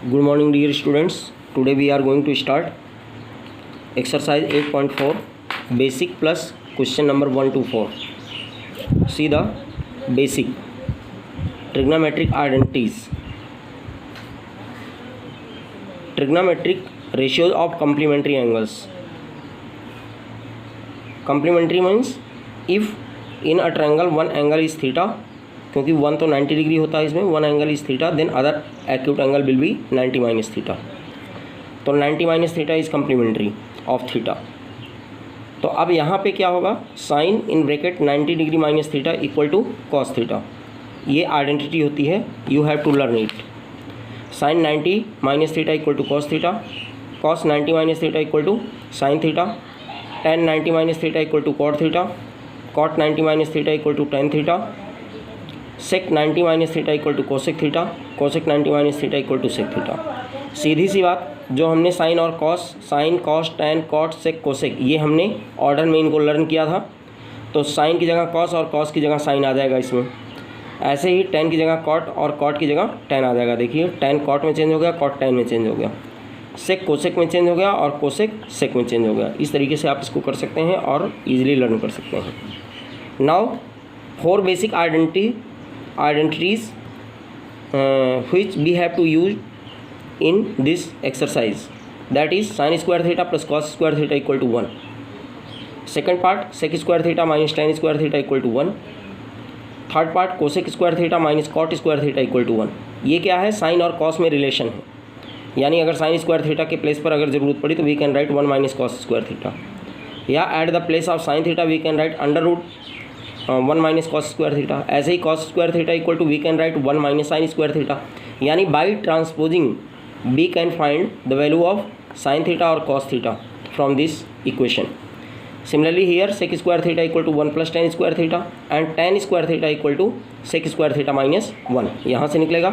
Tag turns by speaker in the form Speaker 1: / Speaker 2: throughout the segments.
Speaker 1: Good morning dear students. Today we are going to start exercise 8.4 basic plus question number 1 to 4. See the basic trigonometric identities. Trigonometric ratios of complementary angles. Complementary means if in a triangle one angle is theta, क्योंकि 1 तो 90 degree होता है इसमें, one angle is theta, then other acute angle will be 90 minus theta. तो 90 minus theta is complementary of theta. तो अब यहाँ पे क्या होगा, sine in bracket 90 degree minus theta equal to cos theta. ये आइडेंटिटी होती है, you have to learn it. Sine 90 minus theta equal to cos theta, cos 90 minus theta equal to sine theta, tan 90 minus theta equal to cot theta, cot 90 minus theta equal to tan theta, sec 90 minus theta equal to cosec theta, cosec 90 minus theta equal to sec theta. सीधी सी बात, जो हमने sine और cos, sine cos tan cot sec cosec, ये हमने order में इनको लर्न किया था. तो साइन की जगह कॉस और कॉस की जगह साइन आ जाएगा इसमें. ऐसे ही टेन की जगह कॉट और कॉट की जगह टेन आ जाएगा. देखिए टेन कॉट में चेंज हो गया, कॉट टेन में चेंज हो गया, सेक कोसेक में चेंज हो गया और कोसेक सेक में चेंज हो गया. इस तरीके से आप इसको कर सकते हैं और ईजिली लर्न कर सकते हैं. Now four basic identities which we have to use in this exercise, that is sin square theta plus cos square theta equal to 1. Second part, sec square theta minus tan square theta equal to 1. Third part, cosec square theta minus cot square theta equal to 1. ये क्या है, sign और cos में relation है. यानी अगर sine square theta के place पर अगर ज़रूरत पड़ी तो we can write 1 minus cos square theta, या at the place of sine theta we can write under root 1 minus cos square theta. ऐसे ही cos square theta equal to we can write 1 minus sine square theta. यानी by transposing we can find the value of sine theta और cos theta from this equation. Similarly here sec square theta equal to 1 plus tan square theta and tan square theta equal to sec square theta minus 1. यहाँ से निकलेगा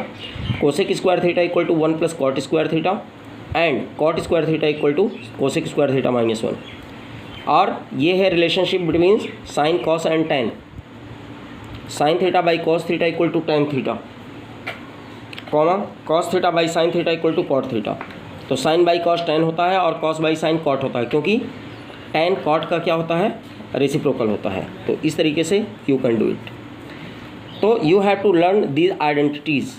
Speaker 1: cosec square theta equal to 1 plus cot square theta and cot square theta equal to cosec square theta minus 1. और ये है relationship between sin cos and tan. Sin theta by cos theta equal to tan theta, comma cos theta by sine theta equal to cot theta. तो sin by cos tan होता है और cos by sine cot होता है, क्योंकि tan cot का क्या होता है, रेसिप्रोकल होता है. तो इस तरीके से यू कैन डू इट. तो you have to learn these identities.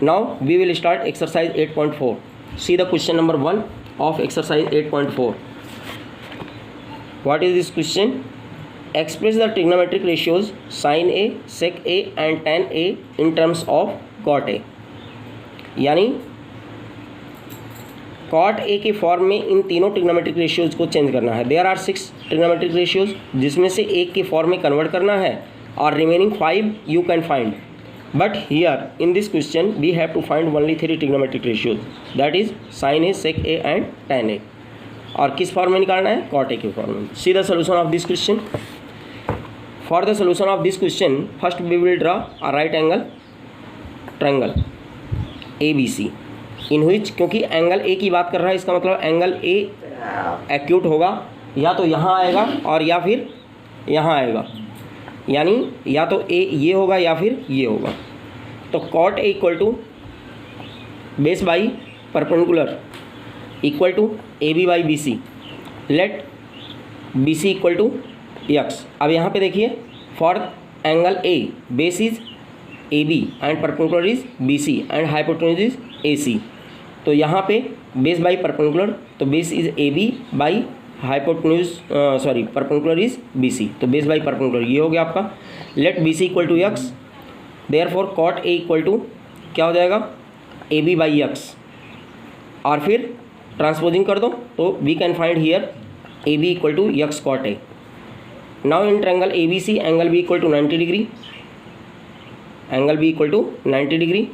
Speaker 1: Now we will start exercise 8.4. See the question number 1 of exercise 8.4. What is this question? Express the trigonometric ratios sin A, sec A and tan A in terms of cot A. यानी cot A के form में इन तीनों trigonometric ratios को change करना है. There are 6 trigonometric ratios, जिसमें से एक के फॉर्म में कन्वर्ट करना है और remaining 5 you can find. But here in this question we have to find only 3 trigonometric ratios, that is sin A, sec A and tan A. और किस फॉर्म में निकालना है, cot A के फॉर्म में. सी the solution of this question. For the solution of this question, first we will draw a right angle triangle ABC, in which, क्योंकि angle A की बात कर रहा है, इसका मतलब एंगल A एक्यूट होगा, या तो यहाँ आएगा और या फिर यहाँ आएगा. यानी या तो A ये होगा या फिर ये होगा. तो cot A equal to base by perpendicular equal to AB by BC. Let BC equal to x. अब यहाँ पे देखिए, for angle A base is AB and perpendicular is BC and hypotenuse is AC. तो यहाँ पे base by perpendicular, तो base is AB by hypotenuse perpendicular is BC. तो base by perpendicular ये हो गया आपका. Let BC equal to x, therefore cot A equal to क्या हो जाएगा, AB बाई x. और फिर ट्रांसपोजिंग कर दो तो we can find here AB equal to x cot A. Now in triangle ABC, angle B equal to 90 degree. Angle B equal to 90 degree.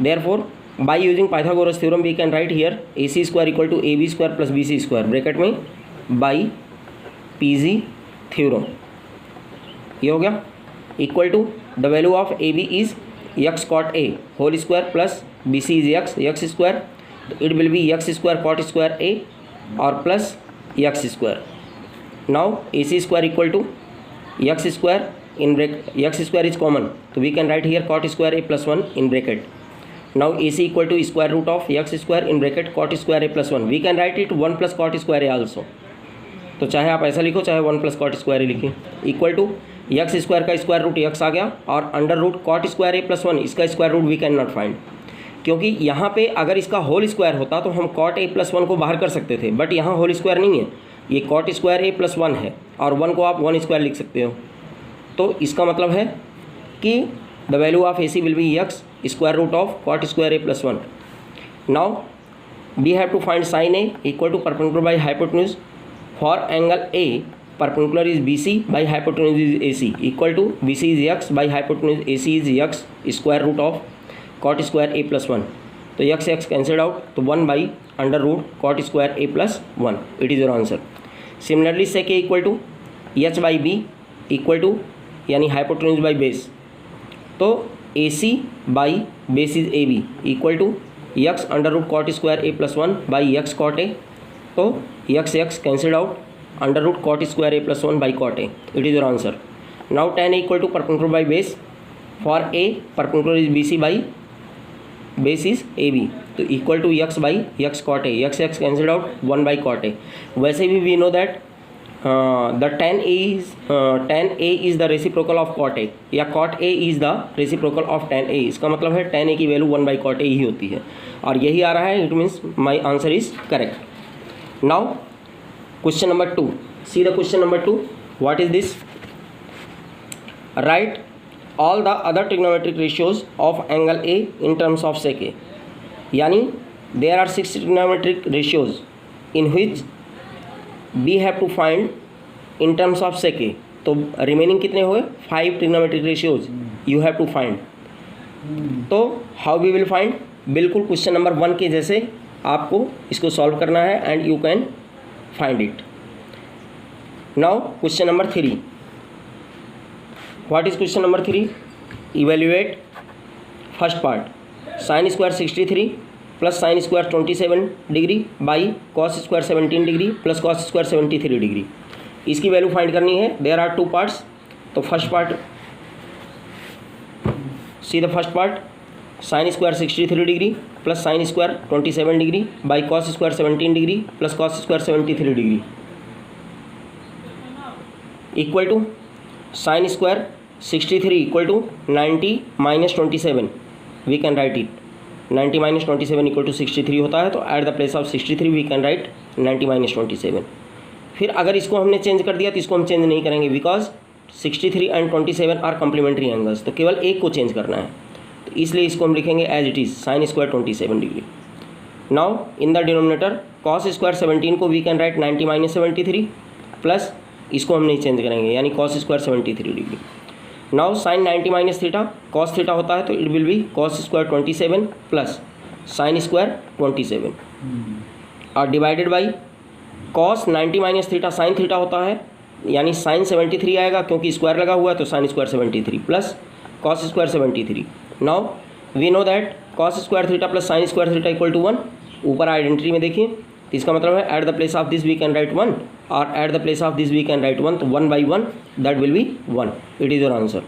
Speaker 1: Therefore, by using Pythagoras theorem, we can write here AC square equal to AB square plus BC square. Bracket में by PG theorem. ये हो गया. Equal to the value of AB is x cot A whole square plus BC is x square. It will be x square cot square A or plus x square. Now AC square equal to x square in bracket, x square is common, so we can write here cot square A plus 1 in bracket. Now A C equal to square root of X square in bracket cot square A plus one, we can write it 1 plus cot square A also. तो चाहे आप ऐसा लिखो चाहे 1 plus cot square A लिखिए, equal to X square का square root X आ गया और under root cot square A plus one, इसका square root we can not find, क्योंकि यहाँ पे अगर इसका होल स्क्वायर होता तो हम कॉट ए प्लस वन को बाहर कर सकते थे, बट यहाँ होल स्क्वायर नहीं है, ये cot square A plus one है और वन को आप 1 स्क्वायर लिख सकते हो। तो इसका मतलब है कि the value of A C will be X square root of cot square A plus one. Now we have to find sin A equal to perpendicular by hypotenuse for angle A, perpendicular is BC by hypotenuse is AC equal to BC is x by hypotenuse AC is x square root of cot square A plus 1. तो x cancelled out, तो 1 by under root cot square A plus 1, it is your answer. Similarly sec A equal to h by B equal to यानी hypotenuse by base, तो AC by base is AB equal to x under root cot square A plus 1 by x cot A, तो x cancelled out, under root cot square A plus 1 by cot A, it is your answer. Now tan A equal to perpendicular by base, for A perpendicular is BC by base is AB, तो equal to x by x cot A, x cancelled out, 1 by cot A. वैसे भी we know that the tan A is the reciprocal of cot A, या cot A is the reciprocal of tan A, इसका मतलब है tan A की value 1 by cot A ही होती है और यही आ रहा है, it means my answer is correct. Now question number 2, see the question number 2, what is this? Write all the other trigonometric ratios of angle A in terms of sec A, यानी there are 6 trigonometric ratios in which we have to find in terms of sec A, तो remaining कितने हुए 5 trigonometric ratios you have to find. तो how we will find, बिल्कुल question number 1 के जैसे आपको इसको सॉल्व करना है and you can find it. Now question number 3, what is question number 3? Evaluate first part, sin square 63 plus sin square 27 degree by cos square 17 degree plus cos square 73 degree, इसकी value find करनी है. There are 2 parts, तो first part see the first part, sin square 63 degree plus sin square 27 degree by cos square 17 degree plus cos square 73 degree equal to sin square 63 equal to 90 minus 27, we can write it 90 minus 27 equal to 63 होता है, तो at the place of 63 we can write 90 minus 27. फिर अगर इसको हमने change कर दिया तो इसको हम चेंज नहीं करेंगे because 63 and 27 are complementary angles, तो केवल एक को चेंज करना है, तो इसलिए इसको हम लिखेंगे as it is sin square 27 degree. Now in the denominator cos square 17 को we can write 90 minus 73 plus इसको हम नहीं चेंज करेंगे यानी cos square 73 degree. Now sin 90 minus theta cos theta होता है, तो it will be cos square 27 plus sin square 27 और divided by cos 90 minus theta sin theta होता है यानी sin 73 आएगा क्योंकि स्क्वायर लगा हुआ है, तो sin square 73 plus cos square 73. Now we know that cos square theta plus sin square theta equal to 1. ऊपर आइडेंटिटी में देखिए, तो इसका मतलब है at the place of this we can write 1 और at the place of this we can write 1, तो 1 by 1 that will be 1. It is your answer.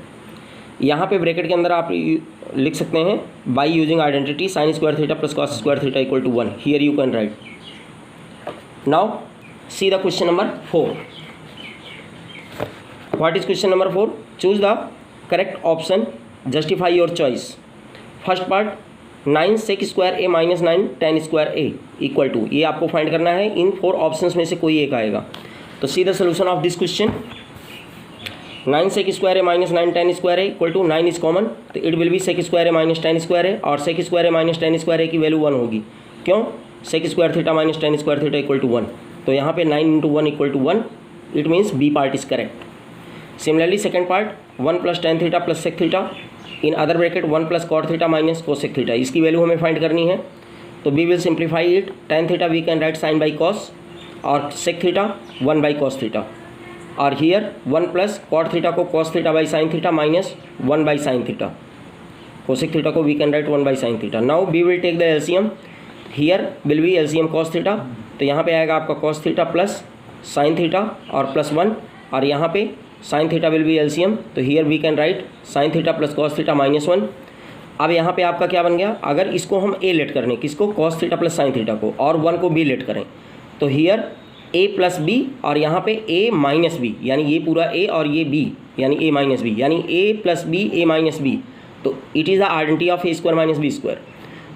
Speaker 1: यहाँ पे ब्रैकेट के अंदर आप लिख सकते हैं by using identity sin square theta plus cos square theta equal to 1. Here you can write. Now see the question number 4. What is question number 4? Choose the correct option, justify your choice. First part 9 sec square a minus 9 tan square a equal to, ये आपको find करना है. इन 4 options में से कोई एक आएगा. तो see the solution of this question. 9 sec square a minus 9 tan square a equal to 9 is common, तो it will be sec square a minus tan square a और sec square a minus tan square a की value 1 होगी. क्यों? sec square theta minus tan square theta equal to 1, तो यहाँ पे 9 into 1 equal to 1. It means B part is correct. Similarly second part 1 plus tan theta plus sec theta in other bracket 1 plus cot theta minus cosec theta, इसकी value हमें find करनी है. तो we will simplify it. tan theta we can write sin by cos और sec theta 1 by cos theta और here 1 plus cot theta को cos theta by sin theta minus 1 by sin theta, cosec theta को we can write 1 by sin theta. Now we will take the LCM. Here will be LCM cos theta, तो यहाँ पे आएगा आपका cos theta plus sin theta और plus 1 और यहाँ पे sin theta will be LCM, तो here we can write sin theta plus cos theta minus 1. अब यहाँ पे आपका क्या बन गया, अगर इसको हम ए लेट करें, किसको, cos theta plus sin theta को, और 1 को बी लेट करें, तो हियर ए प्लस बी और यहाँ पे ए माइनस बी, यानी ये पूरा ए और ये बी यानी ए माइनस बी, यानी A plus B A minus B, तो it is the identity of A square minus B square.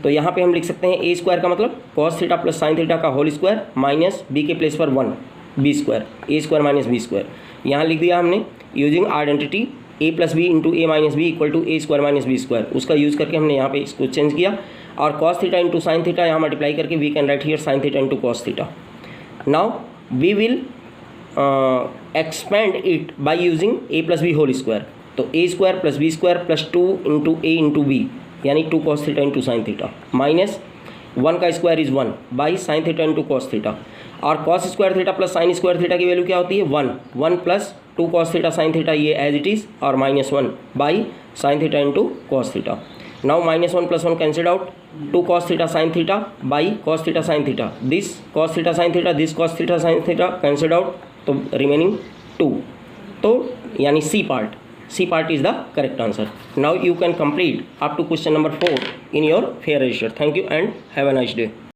Speaker 1: तो यहाँ पे हम लिख सकते हैं ए स्क्वायर का मतलब cos theta plus sin theta का होल स्क्वायर माइनस बी के प्लेस पर 1 B square, A square minus B square. यहाँ लिख दिया हमने using identity A plus B into A minus B equal to A square minus B square, उसका use करके हमने यहाँ पे इसको चेंज किया, और cos theta into sign theta यहाँ मल्टीप्लाई करके we can write here sin theta into cos theta. Now we will expand it by using a plus b whole square, तो a square plus b square plus 2 into a into b यानी 2 cos theta into sign theta, minus 1 का square is 1 by sine theta into cos theta, और cos square theta plus sine square theta की वैल्यू क्या होती है 1 plus 2 cos theta sine theta ये as it is, और minus 1 by sine theta into cos theta. Now minus 1 plus 1 cancel out, 2 cos theta sine theta by cos theta sine theta, this cos theta sine theta, this cos theta sine theta cancel out, तो remaining 2, तो यानी सी part is the correct answer. Now you can complete up to question number 4 in your fair ratio. Thank you and have a nice day.